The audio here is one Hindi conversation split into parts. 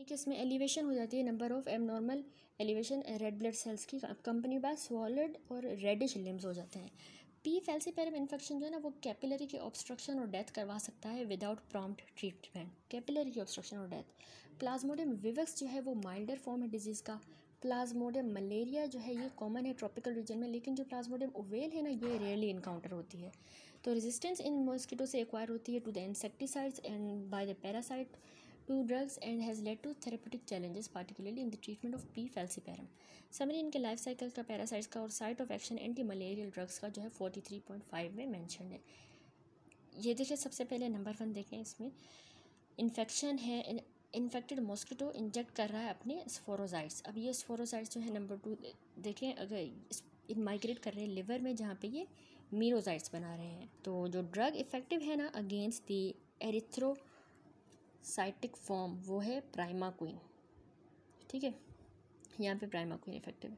कि इसमें एलिवेशन हो जाती है, number of abnormal elevation red blood cells की कंपनी बाय सॉलिड और रेडिश लिम्स हो जाते हैं। पी फैल्सीपेरम इन्फेक्शन जो है ना वो कैपिलरी की ऑब्स्ट्रक्शन और डेथ करवा सकता है विदाउट प्रॉम्प्ट ट्रीटमेंट। कैपिलरी की ऑब्स्ट्रक्शन और डेथ। प्लाज्मोडियम विवक्स जो है वो माइल्डर फॉर्म है डिजीज़ का। प्लाज्मोडियम मलेरिया जो है ये कॉमन है ट्रॉपिकल रीजन में, लेकिन जो प्लाज्मोडियम ओवेल है ना ये रेयरली इनकाउंटर होती है। तो रेजिस्टेंस इन मॉस्किटो से एक्वायर होती है to the insecticides and by the parasite to drugs and has led to therapeutic challenges particularly in the treatment of P. falciparum. Summary इनके लाइफ साइकिल का पैरासाइट्स का और site of action anti malarial drugs का जो है 43.5 में मेंशन है। ये देखिए सबसे पहले नंबर 1 देखें, इसमें इन्फेक्शन है, इन्फेक्टेड मॉस्किटो इंजेक्ट कर रहा है अपने स्पोरोसाइट्स। अब ये स्पोरोसाइट्स जो है नंबर 2 देखें, अगर माइग्रेट कर रहे हैं लिवर में जहाँ पे ये मीरोसाइट्स बना रहे हैं। तो जो ड्रग इफेक्टिव है ना अगेंस्ट दी एरिथ्रोसाइटिक फॉर्म वो है प्राइमाक्विन। ठीक है, यहाँ पे प्राइमाक्विन इफेक्टिव है।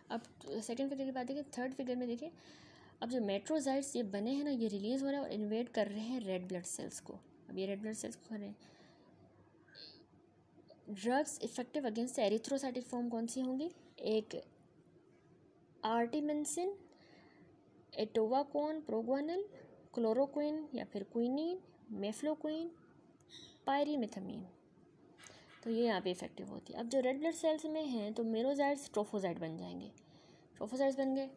अब सेकंड फिगर की बात देखें, थर्ड फिगर में देखें, अब जो मेट्रोसाइट्स ये बने हैं ना ये रिलीज़ हो रहे हैं और इन्वेड कर रहे हैं रेड ब्लड सेल्स को। अब ये रेड ब्लड सेल्स को कर रहे हैं। Drugs effective against erythrocytic form कौन सी होंगी? एक आर्टिमिनसिन, एटोवाकोन, प्रोग्वानल, क्लोरोक्विन या फिर क्विनीन, मेफ्लोक्विन, पायरीमिथामीन। तो ये यहाँ पे इफेक्टिव होती है। अब जो रेड ब्लड सेल्स में हैं तो मेरोसाइट्स ट्रोफोसाइट बन जाएंगे। ट्रोफोसाइट्स बन गए।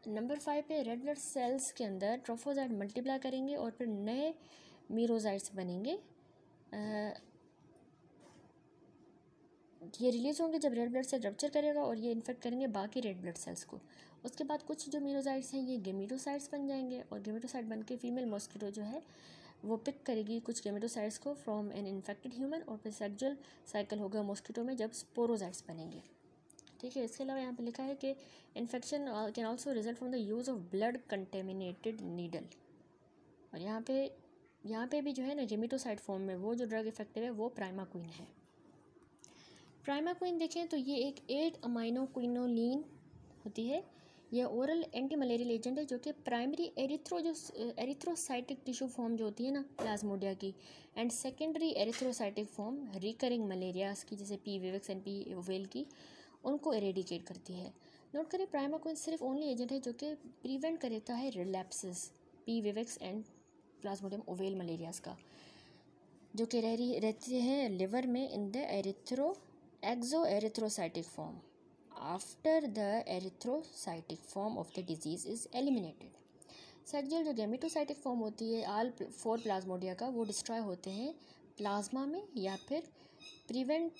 नंबर 5 पे रेड ब्लड सेल्स के अंदर ट्रोफोसाइट मल्टीप्लाई करेंगे और फिर नए मीरोसाइट्स बनेंगे। ये रिलीज़ होंगे जब रेड ब्लड सेल रप्चर करेगा और ये इन्फेक्ट करेंगे बाकी रेड ब्लड सेल्स को। उसके बाद कुछ जो मीरोसाइट्स हैं ये गेमेटोसाइट्स बन जाएंगे और गेमेटोसाइट बन के फीमेल मॉस्किटो जो है वो पिक करेगी कुछ गेमेटोसाइट्स को फ्रॉम एन इन्फेक्टेड ह्यूमन और फिर सेक्सुअल साइकिल होगा मॉस्किटो में जब स्पोरोसाइट्स बनेंगे। ठीक है, इसके अलावा यहाँ पे लिखा है कि infection can also result from the use of blood contaminated needle. और यहाँ पे भी जो है ना गेमेटोसाइट फॉर्म में वो जो ड्रग इफेक्टिव है वो प्राइमाक्विन है। प्राइमाक्विन देखें तो ये एक 8 अमाइनो क्विनोलिन होती है। यह ओरल एंटी मलेरियल एजेंट है जो कि प्राइमरी एरिथ्रोसाइटिक टिश्यू फॉर्म जो होती है ना प्लाज्मोडिया की and secondary erythrocytic form recurring malarias की जैसे P vivax and P ovale की उनको एरेडिकेट करती है। नोट करें प्राइमाक्विन सिर्फ ओनली एजेंट है जो कि प्रिवेंट करता है relapses P vivax and Plasmodium oval मलेरियाज का जो कि रहते हैं लिवर में in the exoerythrocytic form after the erythrocytic form of the disease is eliminated. Sexual जो गेमेटोसाइटिक फॉर्म होती है ऑल 4 प्लाज्मोडिया का वो डिस्ट्रॉय होते हैं प्लाज्मा में या फिर प्रिवेंट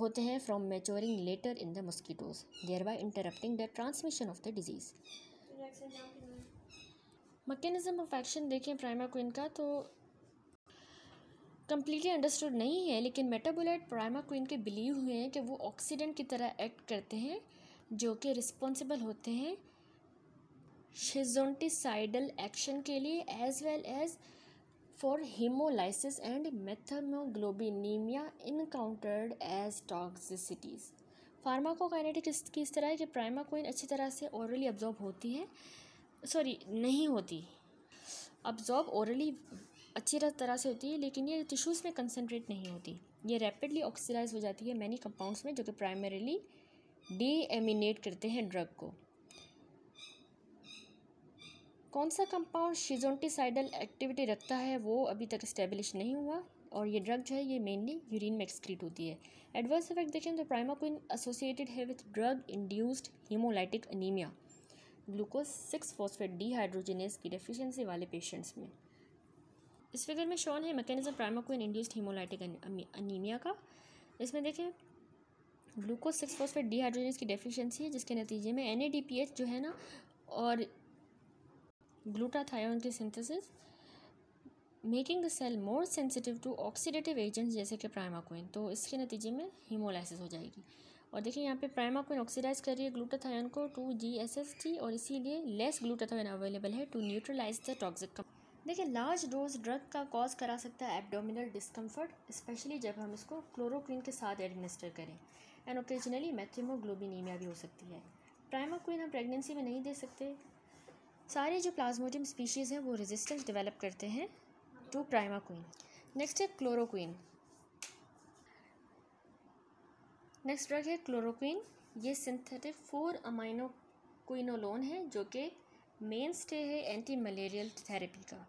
होते हैं from maturing later in the mosquitoes thereby interrupting the transmission of the disease. Mechanism of action देखें प्राइमाक्विन का तो कम्प्लीटली अंडरस्टूड नहीं है, लेकिन मेटाबोलाइट प्राइमाक्विन के बिलीव हुए हैं कि वो ऑक्सीडेंट की तरह एक्ट करते हैं जो कि रिस्पॉन्सिबल होते हैं शिजोंटिसाइडल एक्शन के लिए as well as for haemolysis and methaemoglobinaemia encountered as toxicities. Pharmacokinetic किस तरह है कि प्राइमाक्विन अच्छी तरह से ओरली अब्जॉर्ब होती है, नहीं होती, अब्जॉर्ब ओरली अच्छी तरह से होती है लेकिन ये टिश्यूज़ में कंसनट्रेट नहीं होती। ये रैपिडली ऑक्सीडाइज हो जाती है मैनी कंपाउंड्स में जो कि प्राइमरीली डीएमिनेट करते हैं ड्रग को। कौन सा कंपाउंड शिजोंटिसाइडल एक्टिविटी रखता है वो अभी तक इस्टेब्लिश नहीं हुआ और ये ड्रग जो है ये मेनली यूरिन में एक्सक्रीट होती है। एडवर्स इफेक्ट देखें तो प्राइमाक्विन एसोसिएटेड है with drug induced haemolytic anaemia, glucose 6 phosphate dehydrogenase की डेफिशिएंसी वाले पेशेंट्स में। इस फिगर में शॉन है mechanism primaquine induced haemolytic anaemia का। इसमें देखें ग्लूकोज 6 फॉस्फेट डीहाइड्रोजिनेज की डेफिशिएंसी है जिसके नतीजे में NADPH जो है ना और ग्लूटाथायोन की synthesis making the cell more sensitive to oxidative agents जैसे कि प्राइमाक्विन, तो इसके नतीजे में हीमोलाइसिस हो जाएगी। और देखिए यहाँ पे प्राइमाक्विन ऑक्सीडाइज कर रही है ग्लूटाथायोन को 2GSST और इसीलिए लेस ग्लूटाथायोन अवेलेबल है टू न्यूट्रलाइज द टॉक्सिक। देखिए लार्ज डोज ड्रग का कॉज करा सकता है एब्डोमिनल डिस्कम्फर्ट, स्पेशली जब हम इसको क्लोरोक्विन के साथ एडमिनिस्टर करें एंड ओकेजनली मेथेमोग्लोबिनीमिया भी हो सकती है। प्राइमाक्विन हम प्रेगनेंसी में नहीं दे सकते। सारे जो प्लाज्मोडियम स्पीशीज़ हैं वो रेजिस्टेंस डेवलप करते हैं टू प्राइमाक्विन। नेक्स्ट है क्लोरोक्विन। नेक्स्ट ड्रग है क्लोरोक्विन। ये सिंथेटिक 4-अमाइनोक्विनोलोन है जो कि मेन स्टे है एंटी मलेरियल थेरेपी का,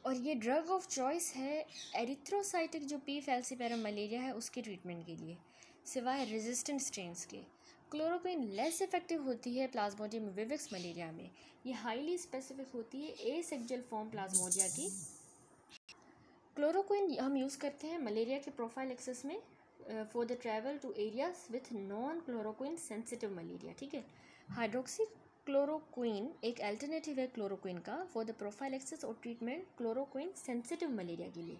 और ये ड्रग ऑफ चॉइस है एरिथ्रोसाइटिक जो पी फैल्सीपेरम मलेरिया है उसके ट्रीटमेंट के लिए, सिवाय रेजिस्टेंट स्ट्रेन्स के। क्लोरोक्विन लेस इफेक्टिव होती है प्लाज्मोडियम विविक्स मलेरिया में। ये हाईली स्पेसिफिक होती है एसेक्सुअल फॉर्म प्लाज्मोडिया की। क्लोरोक्विन हम यूज़ करते हैं मलेरिया के प्रोफाइलैक्सिस में for the travel to areas with non chloroquine sensitive malaria, ठीक है। हाइड्रोक्सी क्लोरोक्विन एक अल्टरनेटिव है क्लोरोक्विन का फॉर द प्रोफाइलैक्सिस और ट्रीटमेंट क्लोरोक्विन सेंसिटिव मलेरिया के लिए।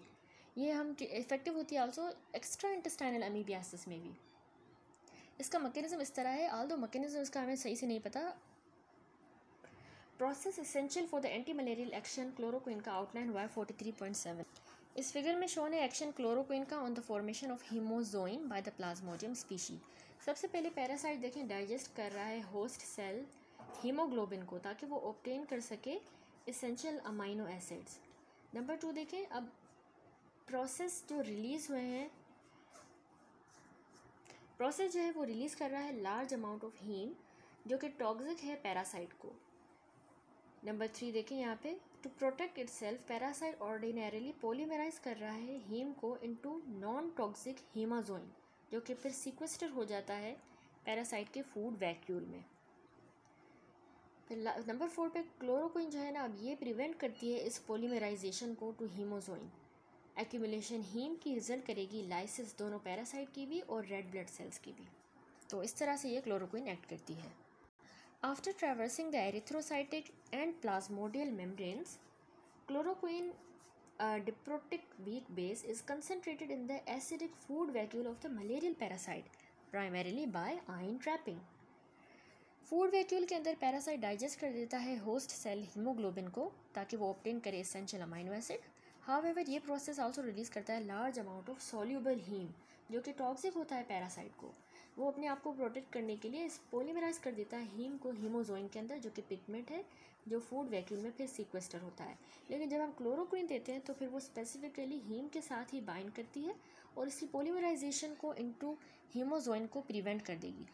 ये हम इफेक्टिव होती है आल्सो एक्स्ट्रा इंटेस्टाइनल अमीबियासिस में भी। इसका मैकेनिज्म इस तरह है, आल्दो मैकेनिज्म इसका हमें सही से नहीं पता। Process essential for the anti malarial action chloroquine का आउटलाइन हुआ है 43.7। इस फिगर में शोन है एक्शन क्लोरोक्विन का on the formation of hemozoin by the Plasmodium species. सबसे पहले पैरासाइट देखें डाइजेस्ट कर रहा है होस्ट सेल हीमोग्लोबिन को ताकि वो ऑब्टेन कर सके एसेंशियल अमाइनो एसिड्स। नंबर 2 देखें, अब प्रोसेस जो रिलीज़ हुए हैं, प्रोसेस जो है वो रिलीज़ कर रहा है लार्ज अमाउंट ऑफ हीम जो कि टॉक्सिक है पैरासाइट को। नंबर 3 देखें यहाँ पे, to protect itself parasite ordinarily polymerize कर रहा है हीम को इनटू नॉन टॉक्सिक हीमाजोइन जो कि फिर सीक्वेस्टर हो जाता है पैरासाइट के फूड वैक्यूल में। फिर नंबर 4 पे क्लोरोक्विन जो है ना, अब ये प्रिवेंट करती है इस पॉलीमराइजेशन को टू हीमोजोइन। एक्यूमुलेशन हीम की रिजल्ट करेगी लाइसिस दोनों पैरासाइट की भी और रेड ब्लड सेल्स की भी। तो इस तरह से ये क्लोरोक्विन एक्ट करती है। After traversing the erythrocytic and plasmodial membranes, chloroquine, a diprotic weak base, is concentrated in the acidic food vacuole of the malarial parasite, primarily by ion trapping. Food vacuole के अंदर पैरासाइट डाइजेस्ट कर देता है होस्ट सेल हीमोग्लोबिन को ताकि वो ऑब्टेन करे एसेंशियल अमाइनो एसिड। हाउएवर ये प्रोसेस आल्सो रिलीज़ करता है large amount of soluble haem जो कि टॉक्सिक होता है पैरासाइट को। वो अपने आप को प्रोटेक्ट करने के लिए पॉलीमराइज कर देता है हीम को हीमोजोइन के अंदर जो कि पिगमेंट है जो फूड वैक्यूल में फिर सीक्वेस्टर होता है। लेकिन जब हम क्लोरोक्विन देते हैं तो फिर वो स्पेसिफिकली हीम के साथ ही बाइंड करती है और इसकी पॉलीमराइजेशन को इनटू हीमोजोइन को प्रिवेंट कर देगी।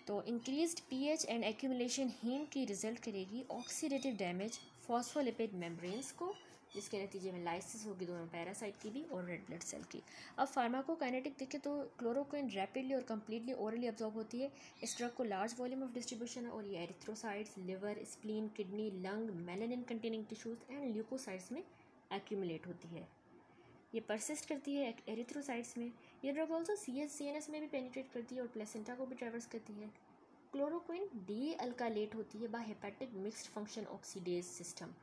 तो increased pH and accumulation haem की रिजल्ट करेगी ऑक्सीडेटिव डैमेज फॉस्फोलिपिड मेम्ब्रेन्स को, जिसके नतीजे में लाइसिस होगी दोनों पैरासाइट की भी और रेड ब्लड सेल की। अब फार्माकोकाइनेटिक देखें तो क्लोरोक्विन रैपिडली और कम्प्लीटली ओरली अब्जॉर्ब होती है। इस ड्रग को लार्ज वॉल्यूम ऑफ डिस्ट्रीब्यूशन है और ये erythrocytes, liver, spleen, kidney, lung, melanin containing tissues and leukocytes में एक्यूमुलेट होती है। ये परसिस्ट करती है एरिथ्रोसाइट्स में। ये ड्रग ऑल्सो सीएनएस में भी पेनिट्रेट करती है और प्लेसेंटा को भी ट्रैवर्स करती है। क्लोरोक्विन डी अल्कालेट होती है by hepatic mixed function oxidase system.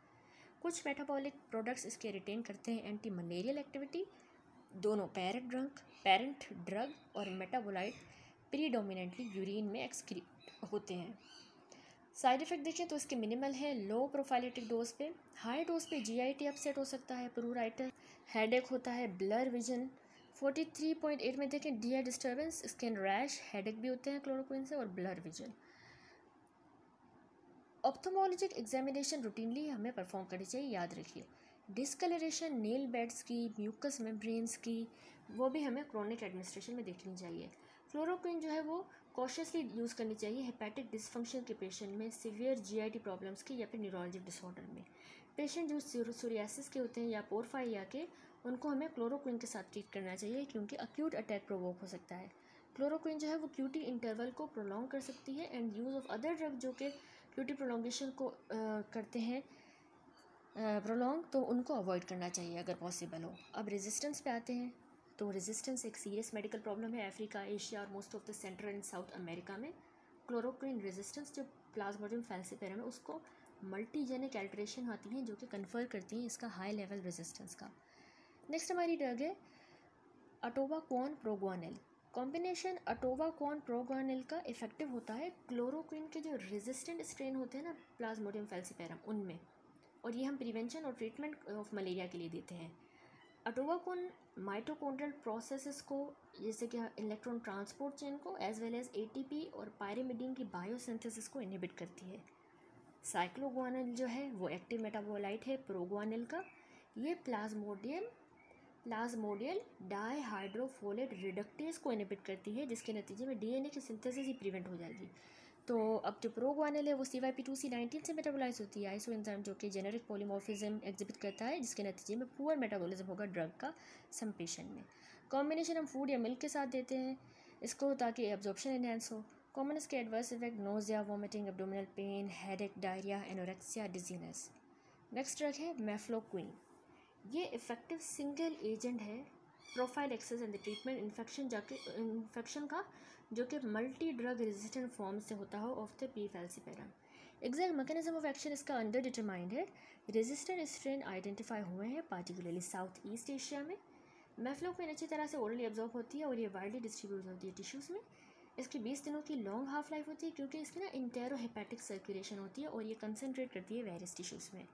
कुछ मेटाबॉलिक प्रोडक्ट्स इसके रिटेन करते हैं एंटी मलेरियल एक्टिविटी। दोनों पेरेंट ड्रग और मेटाबोलाइट प्रीडोमिनेंटली यूरिन में एक्सक्रीट होते हैं। साइड इफ़ेक्ट देखें तो इसके मिनिमल है लो प्रोफाइलेटिक डोज पे। हाई डोज पे जीआईटी अपसेट हो सकता है, प्रूराइटिस, हेडेक होता है, ब्लर विजन। 43.8 में देखें DI disturbance, skin rash, headache भी होते हैं क्लोरोक्विन से और ब्लर विजन। ऑप्थोमोलॉजिक एग्जामिनेशन रूटीनली हमें परफॉर्म करनी चाहिए, याद रखिए। डिस्कलरेशन नेल बेड्स की, म्यूकस मेम्ब्रेन्स की, वो भी हमें क्रोनिक एडमिनिस्ट्रेशन में देखनी चाहिए। क्लोरोक्विन जो है वो कॉशियसली यूज़ करनी चाहिए हेपेटिक डिसफंक्शन के पेशेंट में, सीवियर जीआईटी प्रॉब्लम्स की या फिर न्यूरोलॉजिक डिसऑर्डर में। पेशेंट जो सोरियासिस के होते हैं या पोरफाइरिया के, उनको हमें क्लोरोक्विन के साथ ट्रीट करना चाहिए क्योंकि अक्यूट अटैक प्रोवोक हो सकता है। क्लोरोक्विन जो है वो क्यूटी इंटरवल को प्रोलॉन्ग कर सकती है and use of other drug जो कि क्यूटी प्रोलॉन्गेशन को करते हैं प्रोलॉन्ग, तो उनको अवॉइड करना चाहिए अगर पॉसिबल हो। अब रेजिस्टेंस पे आते हैं तो रेजिस्टेंस एक सीरियस मेडिकल प्रॉब्लम है अफ्रीका, एशिया और most of the central and south America में। क्लोरोक्विन रेजिस्टेंस जो प्लाज्मोडियम फैल्सीपेरम है उसको मल्टीजेनिक एल्ट्रेशन आती हैं जो कि कन्फर करती हैं इसका हाई लेवल रेजिस्टेंस का। नेक्स्ट हमारी ड्रग है अटोवाक्वान प्रोग्वानिल। कॉम्बिनेशन अटोवाक्वान प्रोग्वानिल का इफेक्टिव होता है क्लोरोक्विन के जो रेजिस्टेंट स्ट्रेन होते हैं ना प्लाज्मोडियम फैल्सीपेरम उनमें, और ये हम प्रिवेंशन और ट्रीटमेंट ऑफ मलेरिया के लिए देते हैं। अटोवाक्वान माइटोकॉन्ड्रियल प्रोसेसेस को जैसे कि इलेक्ट्रॉन ट्रांसपोर्ट चेन को एज वेल एज एटीपी और पायरिमिडीन की बायोसिंथेसिस को इनहिबिट करती है। साइक्लोग्वानिल जो है वो एक्टिव मेटाबोलाइट है प्रोग्वानिल का। ये प्लाज्मोडियम प्लाज्मोडियल डाइहाइड्रोफोलेट रिडक्टेज को इनहिबिट करती है, जिसके नतीजे में डीएनए की सिंथेसिस ही प्रिवेंट हो जाएगी। तो अब जो प्रोग्वानिल है वो CYP2C19 से मेटाबोलाइज होती है, आइसो एंजाइम जो कि जेनेरिक पॉलीमॉर्फिज्म एग्जिबिट करता है, जिसके नतीजे में पुअर मेटाबॉलिज्म होगा ड्रग का सम पेशेंट में। कॉम्बिनेशन हम फूड या मिल्क के साथ देते हैं इसको ताकि एब्जॉर्प्शन एनहेंस हो। कॉमन इसके adverse effect nausea, vomiting, abdominal pain, headache, diarrhoea, anorexia, dizziness. Next drug है मेफ्लोक्विन। ये इफेक्टिव सिंगल एजेंट है prophylaxis and the treatment infection का जो कि मल्टी ड्रग रेजिस्टेंट फॉर्म से होता हो of the P falciparum. Exact mechanism of action इसका अंडर डिटरमाइंड है। रेजिस्टेंट स्ट्रेन आइडेंटिफाई हुए हैं पार्टिकुलरली साउथ ईस्ट एशिया में। मेफ्लोक्विन अच्छी तरह से ओरली एब्जॉर्ब होती है और ये वाइडली डिस्ट्रीब्यूट होती है टिश्यूज़ में। इसकी 20 दिनों की लॉन्ग हाफ लाइफ होती है क्योंकि इसकी ना इंटेरोहेपेटिक सर्कुलेशन होती है और ये कंसनट्रेट करती है वेरियस टिश्यूज़ में।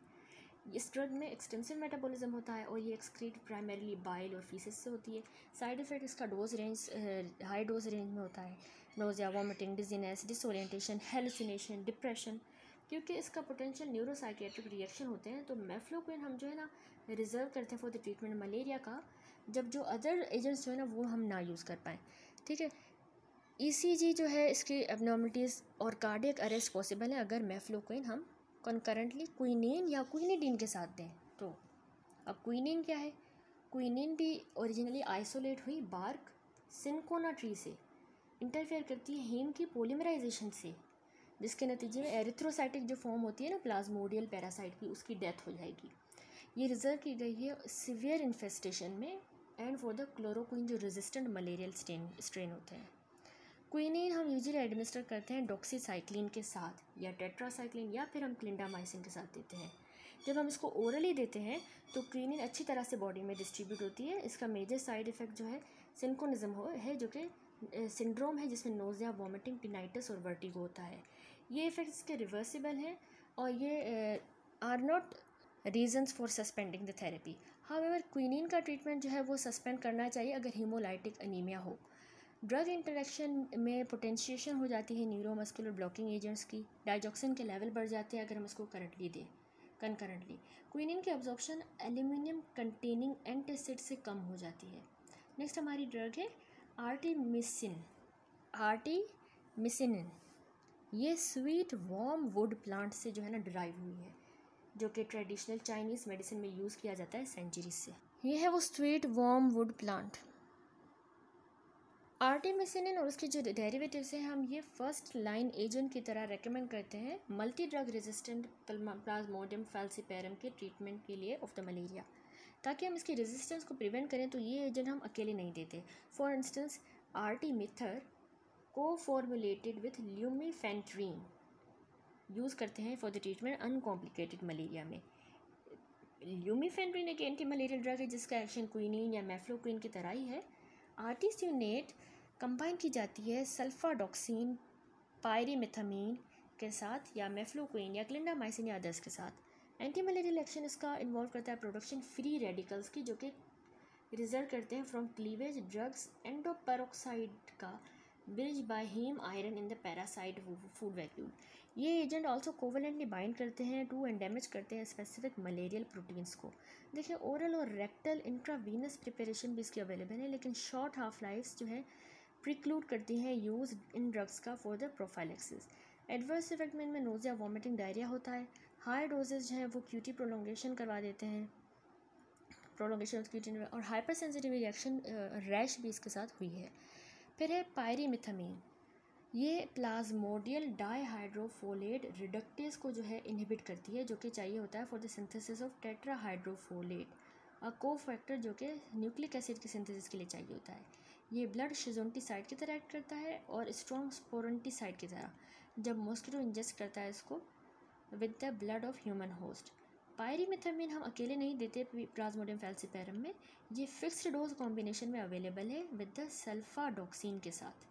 इस ड्रग में एक्सटेंसिव मेटाबॉलिज्म होता है और ये एक्सक्रीट प्राइमरीली बाइल और फीसेस से होती है। साइड इफेक्ट इसका dose range high dose range में होता है। Nausea, vomiting, dizziness, disorientation, hallucination, depression. क्योंकि इसका पोटेंशियल न्यूरोसाइकियाट्रिक रिएक्शन होते हैं तो मेफ्लोक्विन हम जो है ना रिजर्व करते हैं फॉर द ट्रीटमेंट मलेरिया का, जब जो अदर एजेंट्स जो है ना वो हम ना यूज़ कर पाएँ। ठीक है। ECG जो है इसकी एबनॉर्मलिटीज़ और कार्डियक अरेस्ट पॉसिबल है अगर मेफ्लोक्विन हम कॉन्करेंटली क्विनीन या क्विनिडीन के साथ दें तो। अब क्विनीन क्या है? क्विनीन भी ओरिजिनली आइसोलेट हुई बार्क सिनकोना ट्री से इंटरफेयर करती है हीम की पोलीमराइजेशन से, जिसके नतीजे में एरिथ्रोसाइटिक जो फॉर्म होती है ना प्लाज्मोडियल पैरासाइट की, उसकी डेथ हो जाएगी। ये रिजर्व की गई है सीवियर इन्फेस्टेशन में एंड फॉर द क्लोरोक्विन जो रेजिस्टेंट मलेरियल स्ट्रेन होते हैं। क्विनीन हम यूजुअली एडमिनिस्टर करते हैं डॉक्सीसाइक्लिन के साथ या टेट्रासाइक्लिन या फिर हम क्लिंडामाइसिन के साथ देते हैं। जब हम इसको ओरली देते हैं तो क्विनीन अच्छी तरह से बॉडी में डिस्ट्रीब्यूट होती है। इसका मेजर साइड इफ़ेक्ट जो है सिंकोनिज्म है जो कि सिंड्रोम है जिसमें नोजिया, वॉमिटिंग, टिनाइटिस और वर्टिगो होता है। ये इफ़ेक्ट इसके रिवर्सिबल हैं और ये are not reasons for suspending the therapy. However quinine का ट्रीटमेंट जो है वो सस्पेंड करना चाहिए अगर हीमोलाइटिक अनीमिया हो। ड्रग इंटरेक्शन में पोटेंशिएशन हो जाती है न्यूरोमस्कुलर ब्लॉकिंग एजेंट्स की, डाइजॉक्सिन के लेवल बढ़ जाते हैं अगर हम इसको करंटली दें कंकरेंटली। क्विनीन की एब्जॉर्प्शन एल्यूमिनियम कंटेनिंग एंटासिड से कम हो जाती है। नेक्स्ट हमारी ड्रग है आर्टीमिसिनिन। ये स्वीट वार्म वुड प्लांट से जो है ना डिराइव हुई है, जो कि ट्रेडिशनल चाइनीज़ मेडिसिन में यूज़ किया जाता है सेंचुरीज से। ये है वो स्वीट वार्म वुड प्लांट। आर्टिमिसिनिन और उसके जो डेरिवेटिव्स हैं हम ये फर्स्ट लाइन एजेंट की तरह रेकमेंड करते हैं multi drug resistant Plasmodium falciparum के ट्रीटमेंट के लिए ऑफ द मलेरिया। ताकि हम इसकी रेजिस्टेंस को प्रिवेंट करें तो ये एजेंट हम अकेले नहीं देते। फॉर इंस्टेंस आर्टिमिथर को फॉर्मुलेटेड विथ ल्यूमीफेंट्रीन यूज़ करते हैं for the treatment uncomplicated malaria में। ल्यूमीफेंट्रीन एक एंटी मलेरियल ड्रग है जिसका एक्शन क्विनीन या मेफ्लोक्विन की तरह ही है। आर्टिस्यूनेट कंबाइन की जाती है सल्फाडॉक्सिन, पायरीमेथामीन के साथ या मेफ्लोक्विन या क्लिंडामाइसिन या अदर्स के साथ। एंटी मलेरियल एक्शन इसका इन्वॉल्व करता है प्रोडक्शन फ्री रेडिकल्स की जो कि रिजल्ट करते हैं फ्रॉम क्लीवेज ड्रग्स एंडोपेरोक्साइड का bridge by haem iron in the parasite food vacuole. ये एजेंट ऑल्सो कोवलेंटली बाइंड करते हैं टू एंड डैमेज करते हैं स्पेसिफिक मलेरियल प्रोटीन्स को। देखिए ओरल और रेक्टल इंट्रावीनस प्रिपरेशन भी इसकी अवेलेबल है, लेकिन शॉर्ट हाफ लाइफ्स जो है प्रिक्लूड करती हैं यूज़ इन ड्रग्स का for the prophylaxis. Adverse effect में इनमें नोजिया, वॉमिटिंग, डायरिया होता है। हाई डोजेज जो है वो क्यूटी प्रोलोंगेशन करवा देते हैं, प्रोलोंगेशन ऑफ क्यूटी, और हाइपर सेंसिटिव रिएक्शन रैश भी इसके साथ हुई है। फिर है पायरीमिथामीन। ये प्लाज्मोडियल डाइहाइड्रोफोलेट रिडक्टेज को जो है इनहिबिट करती है, जो कि चाहिए होता है for the synthesis of tetrahydrofolate, a cofactor जो कि न्यूक्लिक एसिड की सिंथेसिस के लिए चाहिए होता है। ये ब्लड शिजोंटिसाइड की तरह एक्ट करता है और स्ट्रॉन्ग स्पोरेंटिसाइड की तरह जब मॉस्किटो इंजेस्ट करता है इसको with the blood of human host. Pyrimethamine हम अकेले नहीं देते प्लाज्मोडियम फैल्सिपेरम में, ये फिक्स्ड डोज कॉम्बिनेशन में अवेलेबल है विद द सल्फाडॉक्सिन के साथ।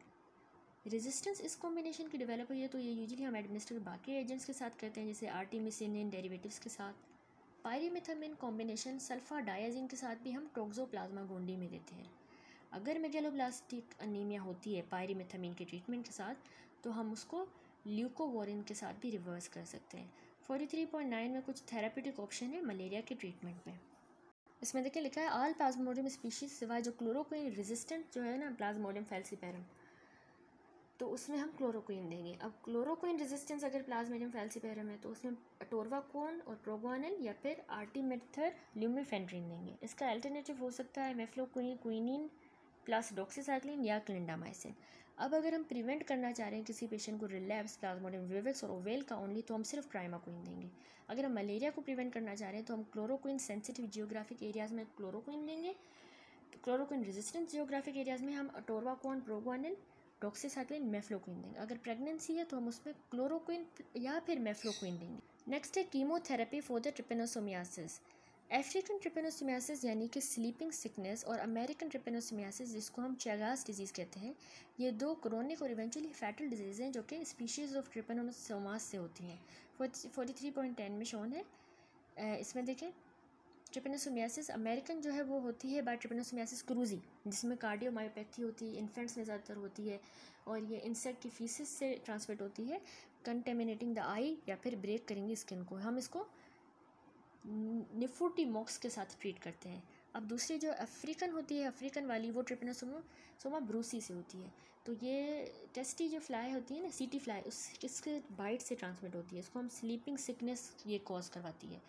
रेजिस्टेंस इस कॉम्बिनेशन की डेवलप हुई है तो ये यूजुअली हम एडमिनिस्टर बाकी एजेंट्स के साथ करते हैं जैसे आर्टिमिसिनिन डेरिवेटिव्स के साथ। पायरीमिथामीन कॉम्बिनेशन सल्फाडायाजिन के साथ भी हम टोक्सोप्लाज्मा गोंडी में देते हैं। अगर मेगेलोब्लास्टिक अनीमिया होती है पायरीमिथामीन के ट्रीटमेंट के साथ तो हम उसको ल्यूकोवोरिन के साथ भी रिवर्स कर सकते हैं। 43.9 में कुछ थेरापेटिक ऑप्शन है मलेरिया के ट्रीटमेंट में। इसमें देखिए लिखा है ऑल प्लाज्मोडियम स्पीशीज सिवाय जो क्लोरोक्विन रेजिस्टेंट जो है ना प्लाज्मोडियम फैल्सीपेरम, तो उसमें हम क्लोरोक्विन देंगे। अब क्लोरोक्विन रेजिस्टेंस अगर प्लाज्मोडियम फैल्सीपेरम है तो उसमें अटोरवाकोन और प्रोगोनिल या फिर आर्टीमेथर ल्यूमिफेंड्रिन देंगे। इसका अल्टरनेटिव हो सकता है मेफ्लोक्विनिन प्लस डॉक्सीसाइक्लिन या क्लिंडामाइसिन। अब अगर हम प्रिवेंट करना चाह रहे हैं किसी पेशेंट को रिलैप्स प्लाज्मोडियम विविक्स और ओवेल का ओनली, तो हम सिर्फ प्राइमाक्विन देंगे। अगर हम मलेरिया को प्रिवेंट करना चाह रहे हैं तो हम क्लोरोक्विन सेंसिटिव जियोग्राफिक एरियाज़ में क्लोरोक्विन देंगे, क्लोरोक्विन रेजिस्टेंट जियोग्राफिक एरियाज़ में हम अटोरवाकोन, प्रोगोनिल, डॉक्सीसाइक्लिन, मेफ्लोक्विन देंगे। अगर प्रेगनेंसी है तो हम उसमें क्लोरोक्विन या फिर मेफ्लोक्विन देंगे। नेक्स्ट है कीमोथेरेपी फॉर द ट्रिपेनोसोमियासिस। अफ्रीकन ट्रिपेनोसोमियासिस यानी कि स्लीपिंग सिकनेस और अमेरिकन ट्रिपेनोसोमियासिस जिसको हम चैगास डिजीज़ कहते हैं, ये दो क्रोनिक और इवेंचुअली फैटल डिजीज़ हैं जो कि स्पीशीज़ ऑफ ट्रिपेनोसोमास से होती हैं। 43.10 में शोन है। इसमें देखें ट्रिपेनोसोमियासिस अमेरिकन जो है वो होती है बाय ट्रिपेनोसोमियासिस क्रूजी, जिसमें कार्डियोमायोपैथी होती है, इन्फेंट्स में ज़्यादातर होती है और ये इंसेक्ट की फीसिस से ट्रांसमिट होती है, कंटेमिनेटिंग द आई या फिर ब्रेक करेंगे स्किन को। हम इसको निफोटीमॉक्स के साथ ट्रीट करते हैं। अब दूसरी जो अफ्रीकन होती है, अफ्रीकन वाली, वो ट्रिपेनोसोमा ब्रूसी से होती है। तो ये टेस्टी जो फ्लाई होती है ना, सीटी फ्लाई, इसके बाइट से ट्रांसमिट होती है। इसको हम स्लीपिंग सिकनेस ये कॉज करवाती है।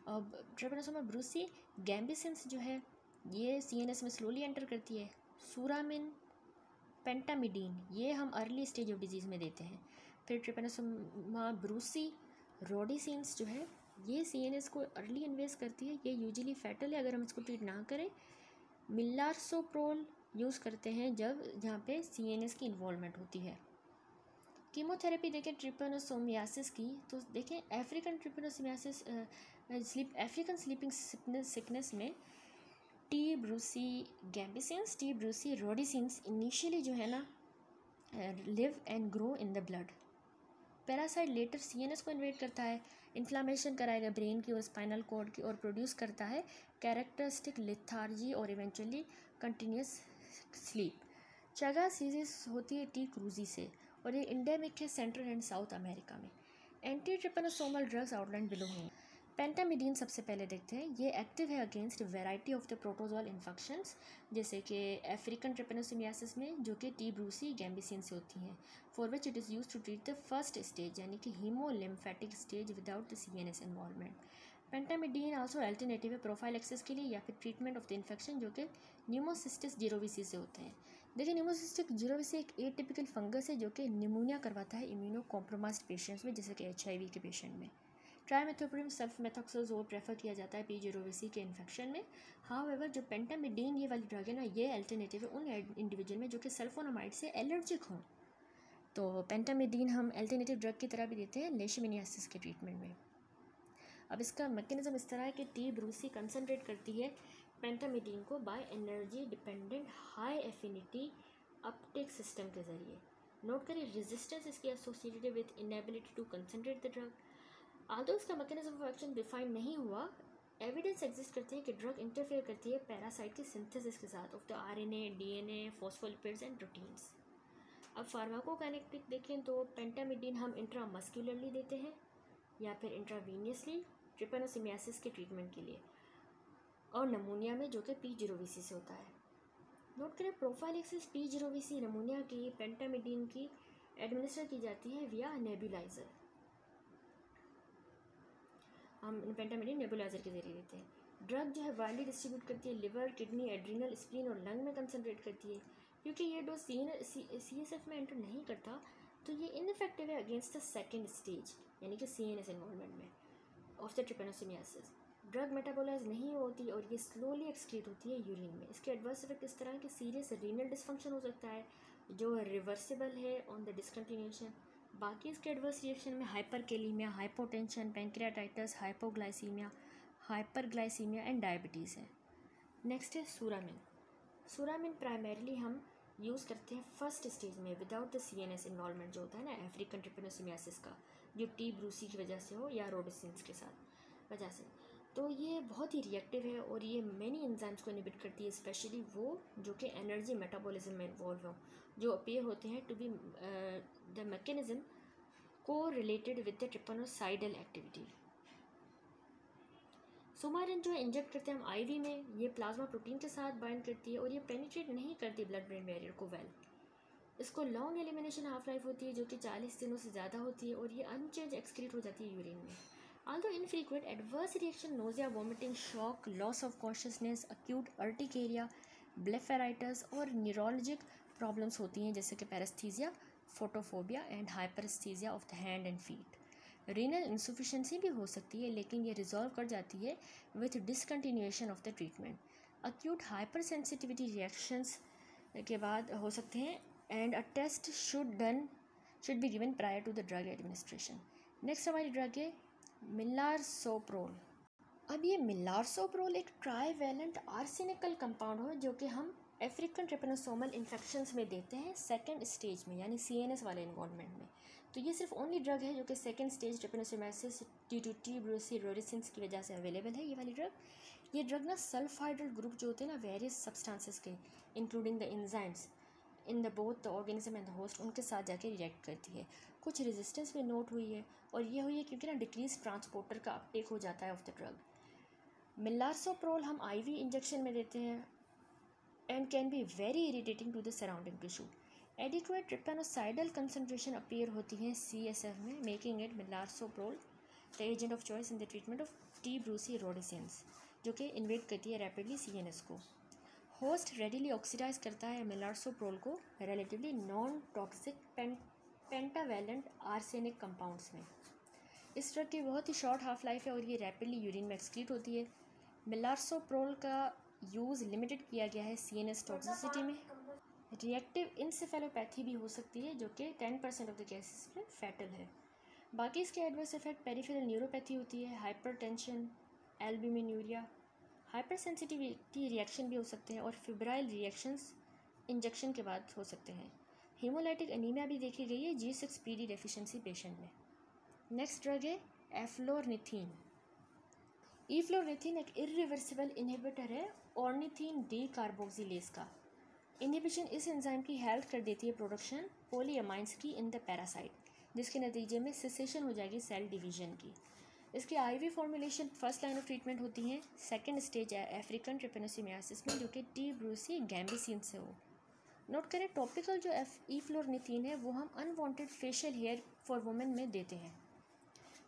अब ट्रिपेनोसोमा ब्रूसी गैम्बिसेंस जो है ये सीएनएस में स्लोली एंटर करती है। सूरामिन, पेंटामिडीन ये हम अर्ली स्टेज ऑफ डिजीज़ में देते हैं। फिर ट्रिपेनोसोमा ब्रूसी रोडिसेंस जो है ये सीएनएस को अर्ली इन्वेस्ट करती है, ये यूजुअली फैटल है अगर हम इसको ट्रीट ना करें। मिलारसोप्रोल यूज़ करते हैं जब जहाँ पे सीएनएस की इन्वॉल्वमेंट होती है। कीमोथेरेपी देखें ट्रिपेनोसोमियासिस की, तो देखें African trypanosomiasis African sleeping sickness में T brucei gambiense, T brucei rhodesiense initially जो है ना live and grow in the blood. Parasite later CNS को इन्वेट करता है, इन्फ्लामेशन कराएगा ब्रेन की और स्पाइनल कॉर्ड की और प्रोड्यूस करता है कैरेक्टरिस्टिक लिथार्जी और इवेंचुअली कंटिन्यूस स्लीप। चैगास डिजीज़ होती है टी क्रूजी से और ये इंडेमिक है सेंट्रल एंड साउथ अमेरिका में। एंटी ट्रिपेनोसोमल ड्रग्स आउटलाइन बिलो हैं। पेंटामिडीन सबसे पहले देखते हैं, ये एक्टिव है against variety of the protozoal infections, जैसे कि अफ्रीकन ट्रिपेनोसोमियासिस में जो कि टी ब्रूसी गैम्बिसिन से होती हैं, for which it is use to treat the first stage यानी कि haemolymphatic stage without the CNS involvement. Pentamidine also alternative है प्रोफाइलैक्सिस के लिए या फिर ट्रीटमेंट ऑफ द इन्फेक्शन जो कि न्यूमोसिस्टिस जिरोविसी से होते हैं। देखिए न्यूमोसिस्टिक जिरोविसी एक एटिपिकल फंगस है जो कि निमोनिया करवाता है इम्यूनो कॉम्प्रोमाइज्ड पेशेंट्स में, जैसे कि एचआईवी के पेशेंट में। ट्राइमेथोप्रिम सल्फमेथोक्साजोल प्रेफर किया जाता है पी0VC के इन्फेक्शन में। हाउएवर जो पेंटामिडीन ये वाली ड्रग है ना, ये अल्टरनेटिव है उन इंडिविजुअल में जो कि सल्फोनामाइड से एलर्जिक हों। तो पेंटामिडीन हम अल्टरनेटिव ड्रग की तरह भी देते हैं लेशमिनियासिस के ट्रीटमेंट में। अब इसका मैकेनिज्म इस तरह है कि टी ब्रूसी कंसनट्रेट करती है पेंटामिडीन को by energy dependent high affinity uptake system के जरिए। नोट करें रेजिस्टेंस इसकी associated with inability to concentrate the drug. Although इसका मैकेनिज्म ऑफ एक्शन डिफाइन नहीं हुआ, एविडेंस एग्जिस्ट करती है कि ड्रग इंटरफेयर करती है पैरासाइट की सिंथेसिस के साथ of the RNA, DNA, phospholipids and proteins. अब फार्माकोकाइनेटिक देखें तो पेंटामिडीन हम इंट्रामस्कुलरली देते हैं या फिर इंट्रावीनियसली ट्रिपेनोसोमियासिस के ट्रीटमेंट के लिए और नमूनिया में जो कि पी0VC से होता है। नोट करें प्रोफाइलैक्सिस पी0VC नमूनिया की पेंटामिडीन की एडमिनिस्टर की जाती है विया नेबुलाइजर। हम पेंटामिडीन नेबुलाइजर के जरिए देते हैं। ड्रग जो है वाइडली डिस्ट्रीब्यूट करती है लिवर, किडनी, एड्रिनल, स्प्लीन और लंग में कंसनट्रेट करती है। क्योंकि ये डोज CSF में एंटर नहीं करता तो ये इनफेक्टिव है अगेंस्ट द सेकेंड स्टेज यानी कि CNS इन्वॉल्वमेंट में ऑफ द ट्रिपेनोसोमियासिस। ड्रग मेटाबोलाइज नहीं होती और ये स्लोली एक्सक्रीट होती है यूरिन में। इसके एडवर्स इफेक्ट इस तरह के सीरियस रीनल डिसफंक्शन हो सकता है जो रिवर्सिबल है ऑन द डिसकंटिन्यूएशन। बाकी इसके एडवर्स रिएक्शन में hyperkalaemia, hypotension, pancreatitis, hypoglycaemia, hyperglycaemia and diabetes है। नेक्स्ट है सूरामिन। सूरामिन प्राइमरीली हम यूज़ करते हैं फर्स्ट स्टेज में विदाउट द CNS इन्वॉल्वमेंट जो होता है ना अफ्रीकन ट्रिपेनोसोमियासिस का, जो टी ब्रूसी की वजह से हो या रोडिसेंस के साथ वजह से। तो ये बहुत ही रिएक्टिव है और ये मेनी एंजाइम्स को इनहिबिट करती है, स्पेशली वो जो कि एनर्जी मेटाबॉलिज्म में इन्वॉल्व हो, जो अपीयर होते हैं टू बी द मैकेनिज्म को रिलेटेड विद द ट्रिपेनोसाइडल एक्टिविटी। सोमारिन जो है इंजेक्ट करते हैं हम आईवी में, ये प्लाज्मा प्रोटीन के साथ बाइंड करती है और ये पेनिट्रेट नहीं करती ब्लड ब्रेन बैरियर को वेल। इसको लॉन्ग एलिमिनेशन हाफ लाइफ होती है जो कि 40 दिनों से ज़्यादा होती है और ये अनचेंज एक्सक्रीट हो जाती है यूरिन में। Although infrequent adverse reaction nausea, vomiting, shock, loss of consciousness, acute urticaria, blepharitis और न्यूरोलॉजिक प्रॉब्लम्स होती हैं जैसे कि paraesthesia, photophobia and hyperaesthesia of the hand and feet. Renal insufficiency भी हो सकती है लेकिन ये रिजॉल्व कर जाती है with discontinuation of the treatment. Acute hypersensitivity reactions के बाद हो सकते हैं and a test should be given prior to the drug administration. Next हमारी ड्रग है मिलारसोप्रोल। अब ये मिलारसोप्रोल एक ट्राईवैलेंट आर्सेनिकल कंपाउंड है जो कि हम अफ्रीकन ट्रिपेनोसोमल इन्फेक्शंस में देते हैं सेकेंड स्टेज में, यानी CNS वाले इन्वॉल्वमेंट में। तो ये सिर्फ ओनली ड्रग है जो कि second stage trypanosomiasis due to T brucei rhodesiense की वजह से अवेलेबल है ये वाली ड्रग। ये ड्रग ना सल्फाइडल ग्रुप जो होते हैं ना वेरियस सब्सटेंसेस के including the enzymes in the both the organism and the host, उनके साथ जाके रिएक्ट करती है। कुछ रेजिस्टेंस भी नोट हुई है और ये हुई है क्योंकि ना डिक्रीज ट्रांसपोर्टर का अपटेक हो जाता है ऑफ द ड्रग। मिलारसोप्रोल हम IV इंजेक्शन में देते हैं and can be very irritating to the surrounding tissue. Adequate trypanocidal concentration appear होती हैं CSF में, making it milarsopprol the agent of choice in the treatment of T. brucei जो कि इन्वेट करती है रैपिडली CNS को। होस्ट रेडिली ऑक्सीडाइज करता है मिलारसोप्रोल को relatively non toxic pentavalent arsenic compounds में। इस ड्रग की बहुत ही शॉर्ट हाफ लाइफ है और ये रैपिडली यूरिन में एक्सक्रीट होती है। मिलारसोप्रोल का यूज़ लिमिटेड किया गया है CNS टॉक्सिसिटी में। रिएक्टिव इंसेफेलोपैथी भी हो सकती है जो कि 10% ऑफ द केसेस में फैटल है। बाकी इसके एडवर्स इफेक्ट पेरिफेरल न्यूरोपैथी होती है, hypertension, albuminuria, hyper sensitivity reaction भी हो सकते हैं और फिब्राइल रिएक्शंस इंजेक्शन के बाद हो सकते हैं। हीमोलाइटिक एनीमिया भी देखी गई है G6PD डेफिशिएंसी पेशेंट में। नेक्स्ट ड्रग है एफ्लोरनिथीन। एफ्लोरनिथीन एक इरिवर्सिबल इनहिबिटर है ऑर्निथीन डी कार्बोक्सिलेज का। इनहिबिशन इस एंजाइम की हेल्प कर देती है प्रोडक्शन पॉलीअमाइंस की इन द पैरासाइट, जिसके नतीजे में सेसेशन हो जाएगी सेल डिवीजन की। इसकी IV formulation first line of treatment होती है सेकेंड स्टेज है अफ्रीकन ट्रिपेनोसोमाइसिस में जो कि T. ब्रूसी गैम्बिसिन से हो। नोट करें टॉपिकल जो एफ्लोरनिथीन है वो हम unwanted facial here for women में देते हैं।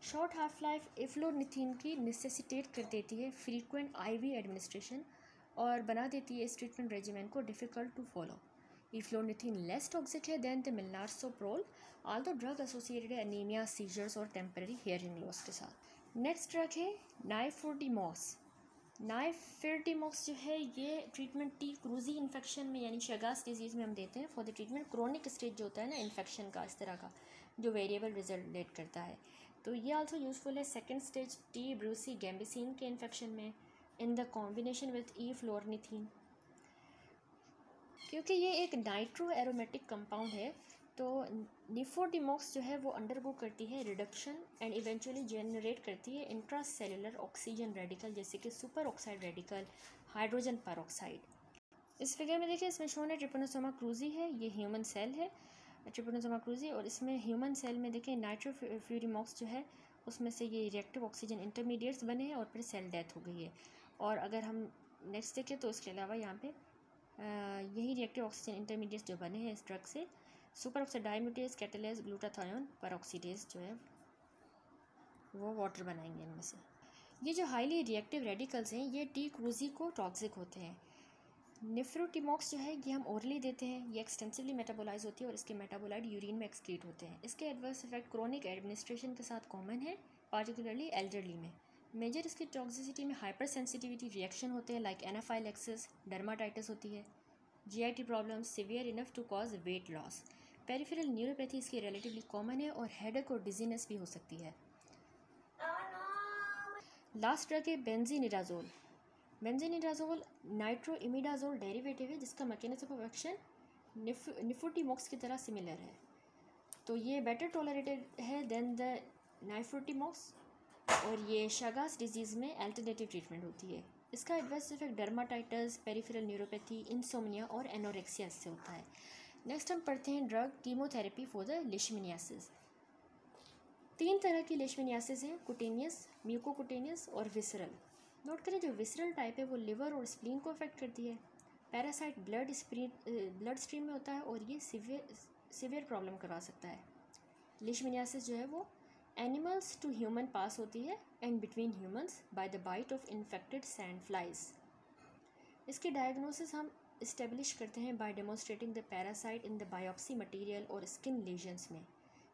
शॉर्ट हाफ लाइफ एफ्लोरनिथीन की नेसेसिटेट कर देती है फ्रीक्वेंट IV एडमिनिस्ट्रेशन और बना देती है इस ट्रीटमेंट रेजिमेंट को difficult to follow. Eflornithine less toxic है than the melarsoprol, although drug associated है एनीमिया, सीजर्स और टेम्पररी हेयर लॉस के साथ। नेक्स्ट ड्रग है नाइफोर्टिमॉक्स। नाइफोर्टिमॉक्स जो है ये ट्रीटमेंट T. क्रूजी इन्फेक्शन में यानी शगास डिजीज़ में हम देते हैं for the treatment chronic stage जो होता है ना इन्फेक्शन का इस तरह का जो वेरिएबल रिजल्ट करता है। तो ये आल्सो यूज़फुल है सेकेंड स्टेज T. ब्रूसी गैम्बिसिन के इन्फेक्शन में इन द कॉम्बिनेशन विथ एफ्लोरनिथीन। क्योंकि ये एक नाइट्रो एरोमेटिक कंपाउंड है तो निफोटिमॉक्स जो है वो अंडरगो करती है रिडक्शन एंड इवेंचुअली जनरेट करती है इंट्रासेलुलर ऑक्सीजन रेडिकल जैसे कि super oxide radical, hydrogen peroxide. इस फिगर में देखिए इसमें शोन है ट्रिपेनोसोमा क्रूजी है, ये ह्यूमन सेल है ट्रिपेनोसोमा क्रूजी और इसमें ह्यूमन सेल में देखिए नाइट्रोफ्यूरिमॉक्स जो है उसमें से ये रिएक्टिव ऑक्सीजन इंटरमीडिएट्स बने हैं और फिर सेल डेथ हो गई है। और अगर हम नेक्स्ट देखें तो इसके अलावा यहाँ पे यही रिएक्टिव ऑक्सीजन इंटरमीडिएट्स जो बने हैं इस ड्रग से superoxide dismutase, catalase, glutathione, peroxidase जो है वो वाटर बनाएंगे इनमें से। ये जो हाईली रिएक्टिव रेडिकल्स हैं ये T. क्रूजी को टॉक्सिक होते हैं। निफ्रोटिमॉक्स जो है ये हम ओरली देते हैं, ये एक्सटेंसिवली मेटाबोलाइज होती है और इसके मेटाबोलाइट यूरिन में एक्सक्रीट होते हैं। इसके एडवर्स इफेक्ट क्रोनिक एडमिनिस्ट्रेशन के साथ कॉमन है पार्टिकुलरली एल्डरली में। मेजर इसकी टॉक्सिसिटी में हाइपर सेंसिटिविटी रिएक्शन होते हैं लाइक एनाफाइलेक्सिस, डर्माटाइटिस होती है, GIT problems severe enough to cause weight loss. Peripheral neuropathy इसकी रिलेटिवली कॉमन है और हेडेक और डिजीनेस भी हो सकती है। लास्ट ड्रग है बेंजीनिडाजोल। बेंजीनिडाजोल नाइट्रोइमिडाजोल डेरिवेटिव है जिसका मैकेनिज्म ऑफ एक्शन निफोटिमॉक्स की तरह सिमिलर है। तो ये बेटर टॉलरेटेड है देन द नाइफोर्टिमॉक्स और ये शगास डिजीज़ में अल्टरनेटिव ट्रीटमेंट होती है। इसका adverse effect dermatitis, peripheral neuropathy, insomnia और एनोरेक्सिया से होता है। नेक्स्ट हम पढ़ते हैं drug chemotherapy for the leishmaniasis. 3 तरह की लेशमिनियासिस हैं, कुटेनियस, म्यूकोकुटेनियस और विसरल। नोट करें जो विसरल टाइप है वो लिवर और स्प्लीन को अफेक्ट करती है। पैरासाइट ब्लड स्ट्रीम में होता है और ये सीवियर प्रॉब्लम करवा सकता है। लीशमनियासिस जो है वो एनिमल्स टू ह्यूमन पास होती है and between humans by the bite of infected sand flies. इसकी डायग्नोसिस हम इस्टेब्लिश करते हैं by demonstrating the parasite in the biopsy material और स्किन लेजन्स में।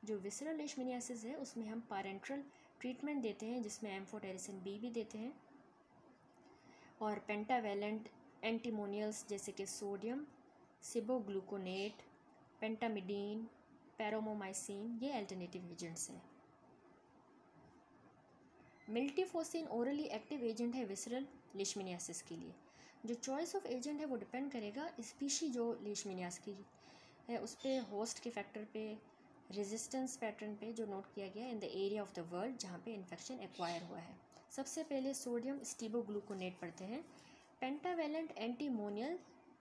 जो विसरल लीशमनियासिस है उसमें हम पैरेंट्रल ट्रीटमेंट देते हैं जिसमें एम्फोटेरिसिन बी भी देते हैं और पेंटावेलेंट एंटीमोनियल्स जैसे कि सोडियम सिबोग्लूकोनेट, पेंटामिडीन, पैरोमोमाइसिन ये अल्टरनेटिव एजेंट्स हैं। मिल्टीफोसिन ओरली एक्टिव एजेंट है विसरल लीशमनियासिस के लिए। जो चॉइस ऑफ एजेंट है वो डिपेंड करेगा स्पीशी जो लीशमनियास की है उस पर, होस्ट के फैक्टर पे, रेजिस्टेंस पैटर्न पे जो नोट किया गया in the area of the world जहाँ पे इन्फेक्शन एक्वायर हुआ है। सबसे पहले सोडियम स्टीबोग्लूकोनेट पढ़ते हैं। पेंटावेलेंट एंटीमोनियल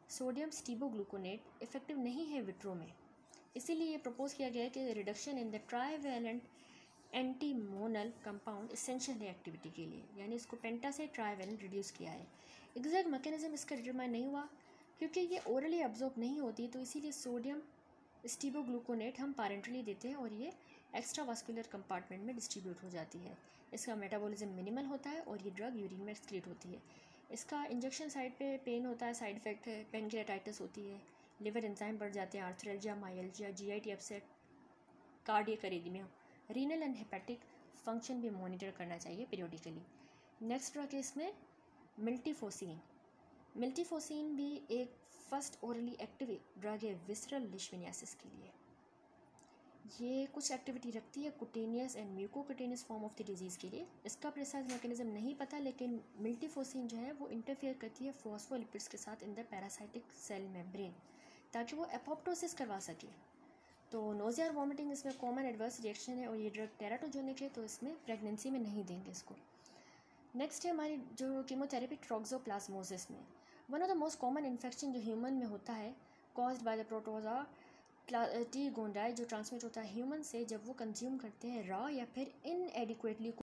सोडियम स्टीबोग्लूकोनेट इफेक्टिव नहीं है विट्रो में, इसीलिए ये प्रपोज किया गया है कि reduction in the trivalent antimonial compound essential है एक्टिविटी के लिए, यानी इसको पेंटा से ट्राईवेलेंट रिड्यूस किया है। एग्जैक्ट मैकेनिज्म इसका डिटरमाइन नहीं हुआ क्योंकि ये ओरली अब्जॉर्ब नहीं होती, तो इसीलिए सोडियम स्टीबोग्लूकोनेट हम पैरेंटली देते हैं और ये एक्स्ट्रा वास्कुलर कंपार्टमेंट में डिस्ट्रीब्यूट हो जाती है। इसका मेटाबॉलिज्म मिनिमल होता है और ये ड्रग यूरिन में एक्सक्रीट होती है। इसका इंजेक्शन साइड पे पेन होता है, साइड इफेक्ट है, पेनक्रियाटाइटिस होती है, लिवर एंजाइम बढ़ जाते हैं, arthralgia, myalgia, GIT upset, cardiac arrhythmia, renal and hepatic function भी मॉनिटर करना चाहिए पीरियोडिकली। नेक्स्ट ड्रग है इसमें मिल्टीफोसिन। मिल्टीफोसिन भी एक फर्स्ट ओरली एक्टिव ड्रग है विसरल लीशमनियासिस के लिए। ये कुछ एक्टिविटी रखती है cutaneous and mucocutaneous form of the disease के लिए। इसका प्रिसाइज मैकेनिज्म नहीं पता, लेकिन मिल्टीफोसिन जो है वो इंटरफेयर करती है फॉस्फोलिपिड्स के साथ in the parasitic cell membrane ताकि वो एपोप्टोसिस करवा सके। तो नोज़िया और वॉमिटिंग इसमें कॉमन एडवर्स रिएक्शन है और ये ड्रग टेराटोजेनिक है, तो इसमें प्रेगनेंसी में नहीं देंगे इसको। नेक्स्ट है हमारी जो कीमोथेरेपी टॉक्सोप्लाज्मोसिस में। One of the most common infection जो ह्यूमन में होता है caused by the protozoa T gondii जो ट्रांसमिट होता है ह्यूमन से जब वो कंज्यूम करते हैं रॉ या फिर इनएडिक्वेटली